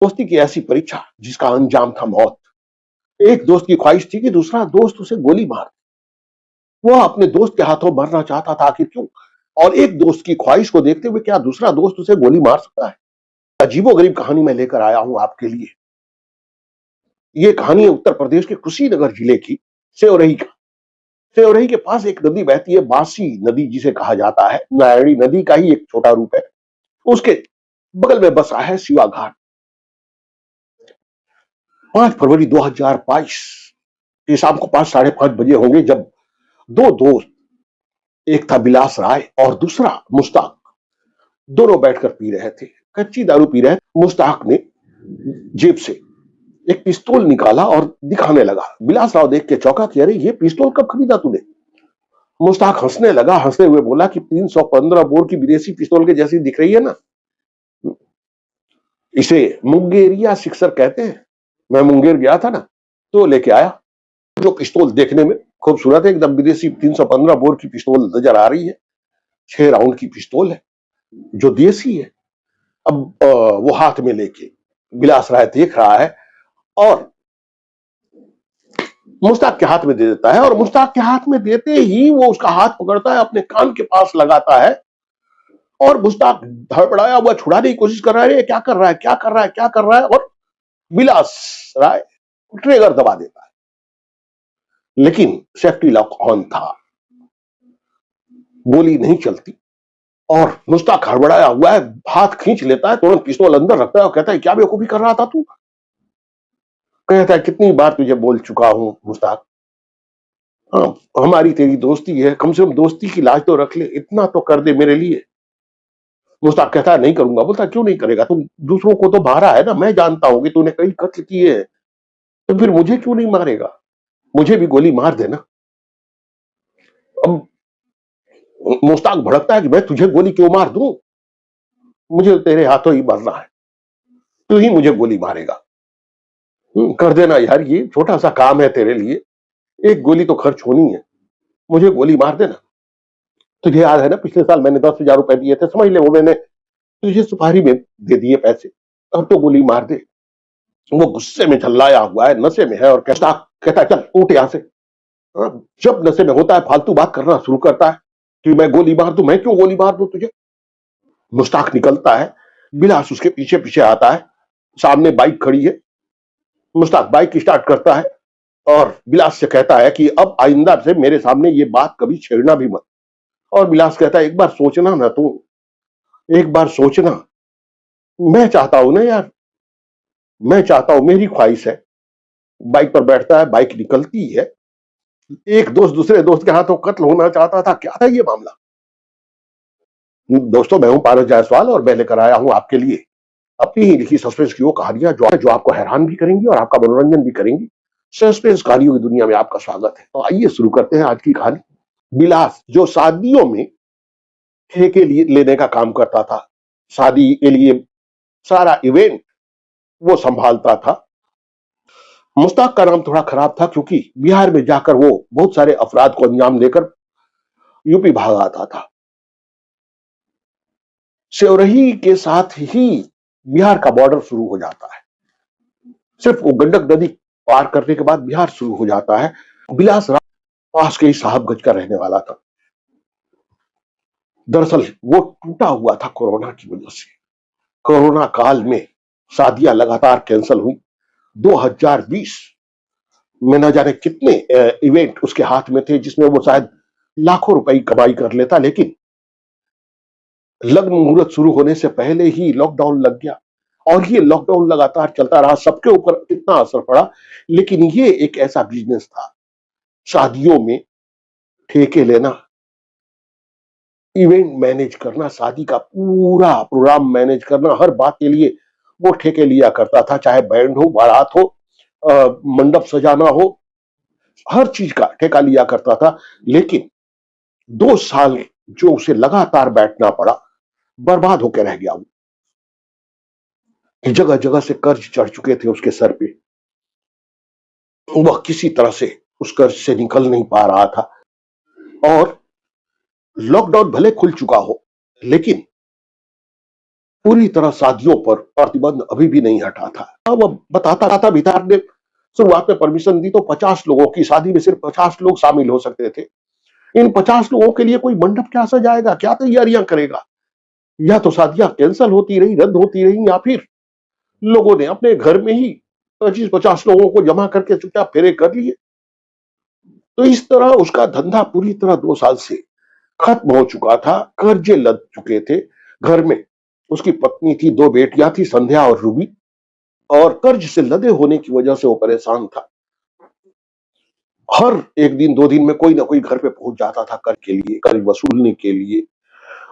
दोस्ती की ऐसी परीक्षा जिसका अंजाम था मौत। एक दोस्त की ख्वाहिश थी कि दूसरा दोस्त उसे गोली मार दे। वह अपने दोस्त के हाथों मरना चाहता था, आखिर क्यों? और एक दोस्त की ख्वाहिश को देखते हुए क्या दूसरा दोस्त उसे गोली मार सकता है? अजीबोगरीब कहानी मैं लेकर आया हूं आपके लिए। ये कहानी है उत्तर प्रदेश के कुशीनगर जिले की सेवरही का। सेवरही के पास एक नदी बहती है, बांसी नदी जिसे कहा जाता है। नारायणी नदी का ही एक छोटा रूप है। उसके बगल में बसा है शिवा घाट। 5 फरवरी 2022 की शाम को 5 साढ़े 5 बजे होंगे जब दो दोस्त, एक था बिलास राय और दूसरा मुश्ताक, दोनों बैठकर पी रहे थे, कच्ची दारू पी रहे। मुश्ताक ने जेब से एक पिस्तौल निकाला और दिखाने लगा। बिलास राव देख के चौंका कि अरे ये पिस्तौल कब खरीदा तूने? मुश्ताक हंसने लगा, हंसते हुए बोला कि 315 बोर की विदेशी पिस्तौल के जैसी दिख रही है ना, इसे मुंगेरिया सिक्सर कहते हैं। मैं मुंगेर गया था ना, तो लेके आया। जो पिस्तौल देखने में खूबसूरत है, एकदम विदेशी 315 बोर की पिस्तौल नजर आ रही है। 6 राउंड की पिस्तौल है जो देसी है। अब वो हाथ में लेके बिलास राय देख रहा है और मुश्ताक के हाथ में दे देता है। और मुश्ताक के हाथ में देते ही वो उसका हाथ पकड़ता है, अपने कान के पास लगाता है और मुश्ताक धड़पड़ाया हुआ छुड़ाने की कोशिश कर रहा है। क्या कर रहा है, क्या कर रहा है, क्या कर रहा है? और बिलास राय ट्रिगर दबा देता है, लेकिन सेफ्टी लॉक ऑन था, गोली नहीं चलती। और मुश्ताक हड़बड़ाया हुआ है, हाथ खींच लेता है, तुरंत पिस्तौल अंदर रखता है और कहता है क्या बेवकूफी कर रहा था तू? कहता है कितनी बार तुझे बोल चुका हूं मुश्ताक, हाँ, हमारी तेरी दोस्ती है, कम से कम दोस्ती की लाज तो रख ले, इतना तो कर दे मेरे लिए। मुश्ताक कहता है नहीं करूंगा। बोलता क्यों नहीं करेगा? तुम दूसरों को तो मारा है ना, मैं जानता हूं कि तूने कई कत्ल किए हैं, तो फिर मुझे क्यों नहीं मारेगा? मुझे भी गोली मार देना। अब मुश्ताक भड़कता है कि मैं तुझे गोली क्यों मार दूं, मुझे तेरे हाथों ही मरना है, तू ही मुझे गोली मारेगा। कर देना यार, ये छोटा सा काम है तेरे लिए, एक गोली तो खर्च होनी है, मुझे गोली मार देना। तुझे याद है ना पिछले साल मैंने 10,000 रुपए दिए थे, समझ ले वो मैंने तुझे सुपारी में दे दिए पैसे, अब तो गोली मार दे। वो गुस्से में झल्लाया हुआ है, नशे में है और कहता है चल उठ यहां से। जब नशे में होता है फालतू बात करना शुरू करता है कि मैं गोली मार दूं, मैं क्यों गोली मार दूं तुझे? मुश्ताक निकलता है, बिलास उसके पीछे पीछे आता है। सामने बाइक खड़ी है, मुश्ताक बाइक स्टार्ट करता है और बिलास से कहता है कि अब आइंदा से मेरे सामने ये बात कभी छेड़ना भी मत। और बिलास कहता है एक बार सोचना ना तू, एक बार सोचना, मैं चाहता हूं ना यार, मैं चाहता हूं, मेरी ख्वाहिश है। बाइक पर बैठता है, बाइक निकलती है। एक दोस्त दूसरे दोस्त के हाथों कत्ल होना चाहता था, क्या था ये मामला? दोस्तों, मैं हूं पारस जायसवाल और मैं लेकर आया हूं आपके लिए अपनी ही लिखी सस्पेंस की वो कहानियां जो आपको हैरान भी करेंगी और आपका मनोरंजन भी करेंगी। सस्पेंस कहानियों की दुनिया में आपका स्वागत है। तो आइए शुरू करते हैं आज की कहानी। बिलास जो शादियों में ठेके लिए लेने का काम करता था, शादी के लिए सारा इवेंट वो संभालता था। मुश्ताक का नाम थोड़ा खराब था क्योंकि बिहार में जाकर वो बहुत सारे अपराध को अंजाम देकर यूपी भाग आता था। सेवरही के साथ ही बिहार का बॉर्डर शुरू हो जाता है। सिर्फ वो गंडक नदी पार करने के बाद बिहार शुरू हो जाता है। बिलास राव पास के ही साहबगंज का रहने वाला था। दरअसल वो टूटा हुआ था कोरोना की वजह से। कोरोना काल में शादियां लगातार कैंसिल हुई। 2020 में न जाने कितने इवेंट उसके हाथ में थे जिसमें वो शायद लाखों रुपए की कमाई कर लेता, लेकिन लग्न मुहूर्त शुरू होने से पहले ही लॉकडाउन लग गया और ये लॉकडाउन लगातार चलता रहा। सबके ऊपर कितना असर पड़ा, लेकिन ये एक ऐसा बिजनेस था, शादियों में ठेके लेना, इवेंट मैनेज करना, शादी का पूरा प्रोग्राम मैनेज करना, हर बात के लिए वो ठेके लिया करता था। चाहे बैंड हो, बारात हो, मंडप सजाना हो, हर चीज का ठेका लिया करता था। लेकिन 2 साल जो उसे लगातार बैठना पड़ा, बर्बाद होकर रह गया। वो जगह जगह से कर्ज चढ़ चुके थे उसके सर पे। वह किसी तरह से उस कर्ज से निकल नहीं पा रहा था और लॉकडाउन भले खुल चुका हो, लेकिन पूरी तरह शादियों पर प्रतिबंध अभी भी नहीं हटा था। वो बताता था बिहार ने शुरुआत में परमिशन दी तो 50 लोगों की शादी में सिर्फ 50 लोग शामिल हो सकते थे। इन 50 लोगों के लिए कोई मंडप क्या सजाएगा, क्या तैयारियां करेगा? या तो शादियां कैंसल होती रही, रद्द होती रही, या फिर लोगों ने अपने घर में ही 25-50 लोगों को जमा करके चुपचाप फेरे कर लिए। तो इस तरह उसका धंधा पूरी तरह 2 साल से खत्म हो चुका था, कर्जे लद चुके थे। घर में उसकी पत्नी थी, 2 बेटियां थी, संध्या और रूबी, और कर्ज से लदे होने की वजह से वो परेशान था। हर 1 दिन 2 दिन में कोई ना कोई घर पे पहुंच जाता था कर्ज के लिए, कर्ज वसूलने के लिए,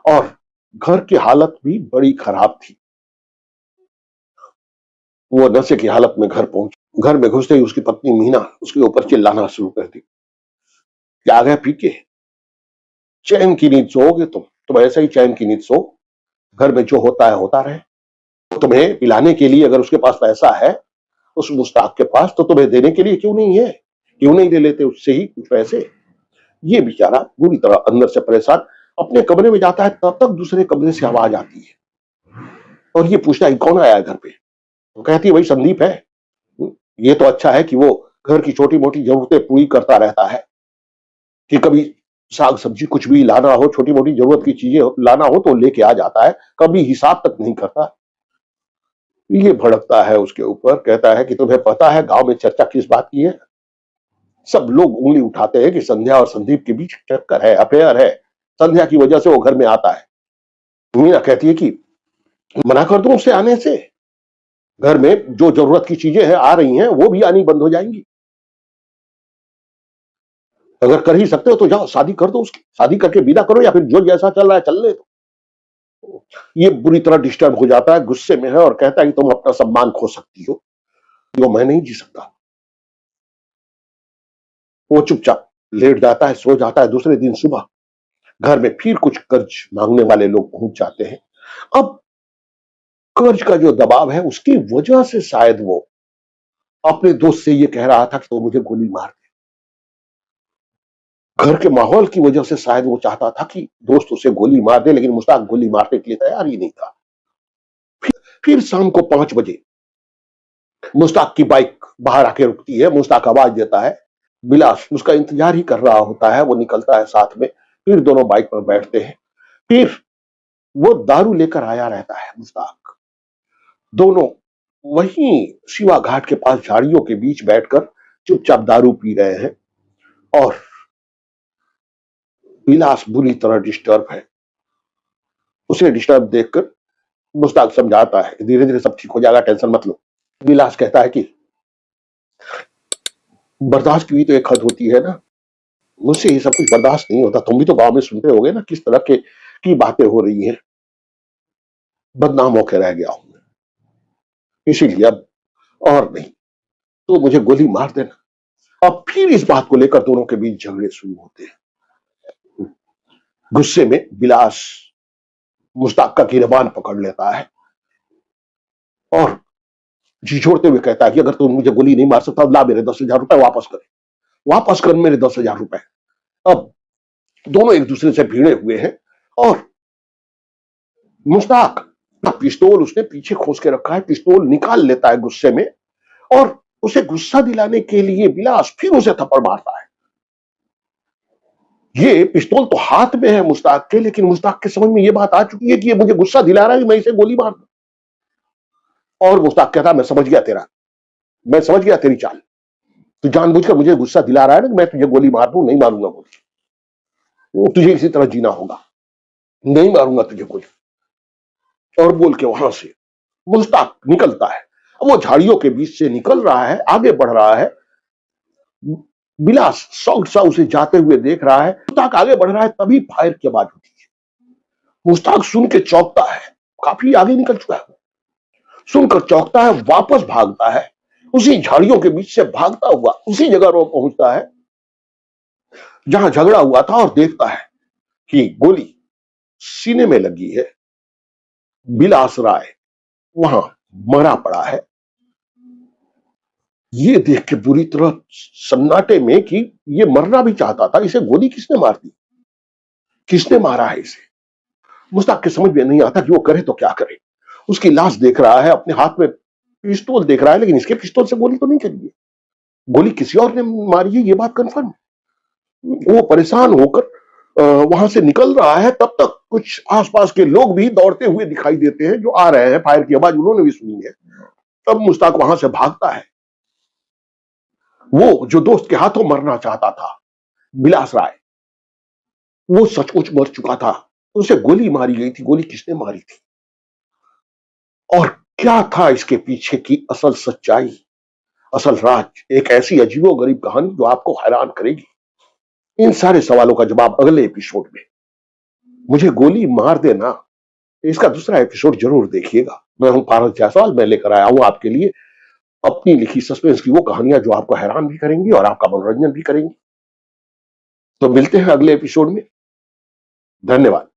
और घर की हालत भी बड़ी खराब थी। वो नशे की हालत में घर पहुंच, घर में घुसते ही उसकी पत्नी मीना उसके ऊपर चिल्लाना शुरू कर दी। क्या आ गया पी के? चैन की नींद सोओगे तुम ऐसे ही चैन की नींद सो, घर में जो होता है होता रहे। तुम्हें पिलाने के लिए अगर उसके पास पैसा है, उस मुश्ताक के पास, तो तुम्हें देने के लिए क्यों नहीं है? क्यों नहीं ले लेते उससे ही कुछ पैसे? ये बेचारा पूरी तरह अंदर से परेशान अपने कमरे में जाता है, तब तक दूसरे कमरे से आवाज आती है और ये पूछता है कौन आया है घर पे? तो कहती है भाई संदीप है। ये तो अच्छा है कि वो घर की छोटी मोटी जरूरतें पूरी करता रहता है, कि कभी साग सब्जी कुछ भी लाना हो, छोटी मोटी जरूरत की चीजें लाना हो तो लेके आ जाता है, कभी हिसाब तक नहीं करता। ये भड़कता है उसके ऊपर, कहता है कि तुम्हें पता है गांव में चर्चा किस बात की है? सब लोग उंगली उठाते हैं कि संध्या और संदीप के बीच चक्कर है, अफेयर है, संध्या की वजह से वो घर में आता है। मीना कहती है कि मना कर दूं उससे आने से, घर में जो जरूरत की चीजें हैं आ रही हैं, वो भी आनी बंद हो जाएंगी। अगर कर ही सकते हो तो जाओ शादी कर दो उसकी, शादी करके विदा करो, या फिर जो जैसा चल रहा है चलने दो। ये बुरी तरह डिस्टर्ब हो जाता है, गुस्से में है और कहता है कि तुम अपना सम्मान खो सकती हो, जो मैं नहीं जी सकता। वो चुपचाप लेट जाता है, सो जाता है। दूसरे दिन सुबह घर में फिर कुछ कर्ज मांगने वाले लोग पहुंच जाते हैं। अब कर्ज का जो दबाव है उसकी वजह से शायद वो अपने दोस्त से ये कह रहा था कि तो मुझे गोली मार दे। घर के माहौल की वजह से शायद वो चाहता था कि दोस्त उसे गोली मार दे, लेकिन मुश्ताक गोली मारने के लिए तैयार ही नहीं था। फिर शाम को 5 बजे मुश्ताक की बाइक बाहर आके रुकती है। मुश्ताक आवाज देता है, बिलास उसका इंतजार ही कर रहा होता है। वो निकलता है साथ में, फिर दोनों बाइक पर बैठते हैं। फिर वो दारू लेकर आया रहता है मुश्ताक। दोनों वहीं शिवा घाट के पास झाड़ियों के बीच बैठकर चुपचाप दारू पी रहे हैं, और विलास बुरी तरह डिस्टर्ब है। उसे डिस्टर्ब देखकर मुश्ताक समझाता है धीरे धीरे सब ठीक हो जाएगा, टेंशन मत लो। विलास कहता है कि बर्दाश्त की भी तो एक हद होती है ना, मुझसे ये सब कुछ बर्दाश्त नहीं होता। तुम भी तो गांव में सुनते होगे ना किस तरह के की बातें हो रही हैं। बदनाम होकर रह गया हूं, इसीलिए अब और नहीं तो मुझे गोली मार देना। अब फिर इस बात को लेकर दोनों के बीच झगड़े शुरू होते हैं। गुस्से में विलास मुश्ताक का गिरबान पकड़ लेता है और झिझोड़ते हुए कहता है कि अगर तुम मुझे गोली नहीं मार सकता ला मेरे 10,000 रुपए वापस कर, वापस कर मेरे 10,000 रुपए। अब दोनों एक दूसरे से भिड़े हुए हैं और मुश्ताक पिस्तौल उसने पीछे खोस के रखा है, पिस्तौल निकाल लेता है गुस्से में, और उसे गुस्सा दिलाने के लिए विलास फिर उसे थप्पड़ मारता है। ये पिस्तौल तो हाथ में है मुश्ताक के, लेकिन मुश्ताक के समझ में ये बात आ चुकी है कि ये मुझे गुस्सा दिला रहा है कि मैं इसे गोली मार दूं। और मुश्ताक कहता है मैं समझ गया तेरा, मैं समझ गया तेरी चाल, तू जानबूझकर मुझे गुस्सा दिला रहा है ना, मैं तुझे गोली मार दूं। नहीं मारूंगा गोली, तुझे इसी तरह जीना होगा, नहीं मारूंगा तुझे गोली। और बोल के वहां से मुश्ताक निकलता है। वो झाड़ियों के बीच से निकल रहा है, आगे बढ़ रहा है। विलास शौक सा उसे जाते हुए देख रहा है। मुश्ताक आगे बढ़ रहा है, तभी फायर की आवाज होती है। मुश्ताक सुन के चौंकता है, काफी आगे निकल चुका है, सुनकर चौंकता है, वापस भागता है। उसी झाड़ियों के बीच से भागता हुआ उसी जगह पर पहुंचता है जहां झगड़ा हुआ था, और देखता है कि गोली सीने में लगी है। विलास राय वहां मरा पड़ा है। ये देख के बुरी तरह सन्नाटे में कि ये मरना भी चाहता था, इसे गोली किसने मार दी, किसने मारा है इसे? मुश्ताक के समझ में नहीं आता कि वो करे तो क्या करे। उसकी लाश देख रहा है, अपने हाथ में पिस्तौल देख रहा है, लेकिन इसके पिस्तौल से गोली तो नहीं चली है, गोली किसी और ने मारी है, ये बात कंफर्म है। वो परेशान होकर वहां से निकल रहा है, तब तक कुछ आसपास के लोग भी दौड़ते हुए दिखाई देते हैं, जो आ रहे हैं, फायर की आवाज उन्होंने भी सुनी है। तब मुश्ताक वहां से भागता है। वो जो दोस्त के हाथों मरना चाहता था, बिलास राय, वो सचमुच मर चुका था। उसे गोली मारी गई थी, गोली किसने मारी थी और क्या था इसके पीछे की असल सच्चाई, असल राज, एक ऐसी अजीबोगरीब कहानी जो आपको हैरान करेगी। इन सारे सवालों का जवाब अगले एपिसोड में। मुझे गोली मार देना, इसका दूसरा एपिसोड जरूर देखिएगा। मैं हूं पारस जायसवाल, मैं लेकर आया हूं आपके लिए अपनी लिखी सस्पेंस की वो कहानियां जो आपको हैरान भी करेंगी और आपका मनोरंजन भी करेंगी। तो मिलते हैं अगले एपिसोड में। धन्यवाद।